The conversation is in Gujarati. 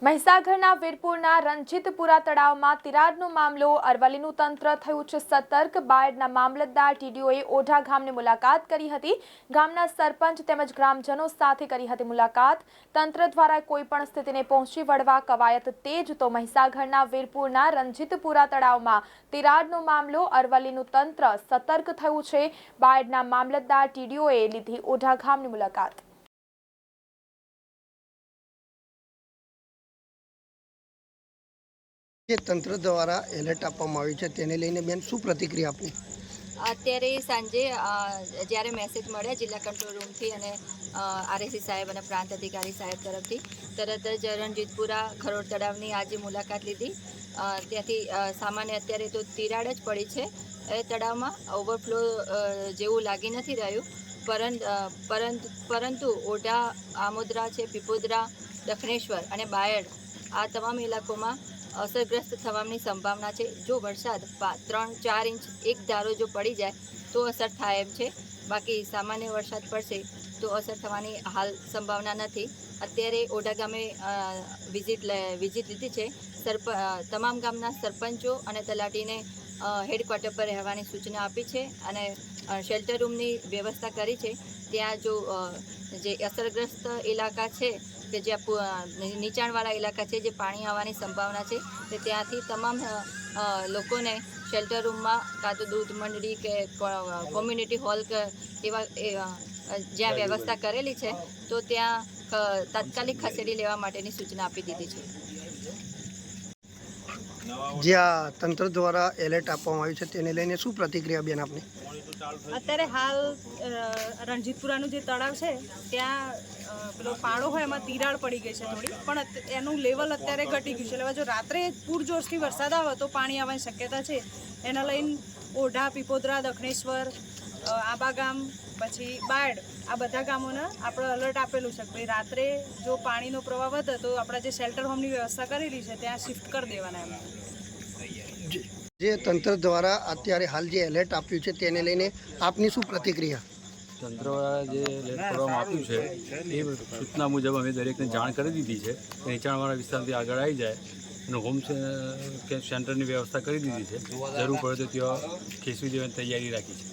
મહીસાગરના વીરપુરના રણજીતપુરા તળાવમાં તિરાડનો મામલો અરવલ્લીનું તંત્ર થયું છે સતર્ક। બાયડના મામલતદાર ટીડીઓએ ઓઢા ગામની મુલાકાત કરી હતી। ગામના સરપંચ તેમજ ગ્રામજનો સાથે કરી હતી મુલાકાત। તંત્ર દ્વારા કોઈપણ સ્થિતિને પહોંચી વળવા કવાયત તેજ। તો મહીસાગરના વીરપુરના રણજીતપુરા તળાવમાં તિરાડનો મામલો અરવલ્લીનું તંત્ર સતર્ક થયું છે। બાયડના મામલતદાર ટીડીઓએ લીધી ઓઢા ગામની મુલાકાત। તંત્ર દ્વારા એલર્ટ આપવામાં આવ્યું છે તેને લઈને બેન શું પ્રતિક્રિયા આપની? અત્યારે સાંજે જ્યારે મેસેજ મળ્યા જિલ્લા કંટ્રોલ રૂમથી અને આરએસી સાહેબ અને પ્રાંત અધિકારી સાહેબ તરફથી તરત જ રણજીતપુરા ખરોડ તળાવની આજે મુલાકાત લીધી। ત્યાંથી સામાન્ય અત્યારે તો તિરાડ જ પડી છે એ તળાવમાં, ઓવરફ્લો જેવું લાગી નથી રહ્યું। પરંતુ ઓઢા, આમોદરા છે, પીપોદરા, દક્ષિણેશ્વર અને બાયડ આ તમામ ઇલાકોમાં અસરગ્રસ્ત થવાની સંભાવના છે। જો વરસાદ 3-4 ઇંચ એક ધારો જો પડી જાય તો અસર થાય એમ છે, બાકી સામાન્ય વરસાદ પડશે તો અસર થવાની હાલ સંભાવના નથી। અત્યારે ઓઢા ગામે વિઝિટ લીધી છે। તમામ ગામના સરપંચો અને તલાટીને હેડક્વાર્ટર પર રહેવાની સૂચના આપી છે અને શેલ્ટર રૂમની વ્યવસ્થા કરી છે। ત્યાં જો જે અસરગ્રસ્ત ઇલાકા છે કે જ્યાં નીચાણવાળા ઇલાકા છે જે પાણી આવવાની સંભાવના છે તે ત્યાંથી તમામ લોકોને શેલ્ટર રૂમમાં કાં તો દૂધ મંડળી કે કોમ્યુનિટી હોલ કે એવા જ્યાં વ્યવસ્થા કરેલી છે તો ત્યાં તાત્કાલિક ખસેડી લેવા માટેની સૂચના આપી દીધી છે। જ્યાં તંત્ર દ્વારા એલર્ટ આપવામાં આવ્યું છે તેને લઈને શું પ્રતિક્રિયા બેન આપની? અત્યારે હાલ રણજીતપુરાનું જે તળાવ છે ત્યાં પેલો પાડો હોય એમાં તિરાડ પડી ગઈ છે થોડી, પણ એનું લેવલ અત્યારે ઘટી ગયું છે। એટલે જો રાત્રે પૂરજોશથી વરસાદ આવે તો પાણી આવવાની શક્યતા છે। એના લઈને ઓઢા, પીપોદરા, દક્ષિણેશ્વર, આબાગામ પછી બાયડ આ બધા ગામોને આપણે અલર્ટ આપેલું છે કે રાત્રે જો પાણીનો પ્રવાહ વધે તો આપણે જે શેલ્ટર હોમની વ્યવસ્થા કરેલી છે ત્યાં શિફ્ટ કરી દેવાના એમ। જે તંત્ર દ્વારા અત્યારે હાલ જે એલર્ટ આપ્યું છે તેને લઈને આપની શું પ્રતિક્રિયા? તંત્ર દ્વારા જે એલર્ટ કરવામાં આપ્યું છે એ સૂચના મુજબ અમે દરેકને જાણ કરી દીધી છે કે નીચાણવાળા વિસ્તારથી આગળ આવી જાય અને હોમ સેન્ટરની વ્યવસ્થા કરી દીધી છે। જરૂર પડે તો ત્યાં ખેંચવી દેવાની તૈયારી રાખી છે।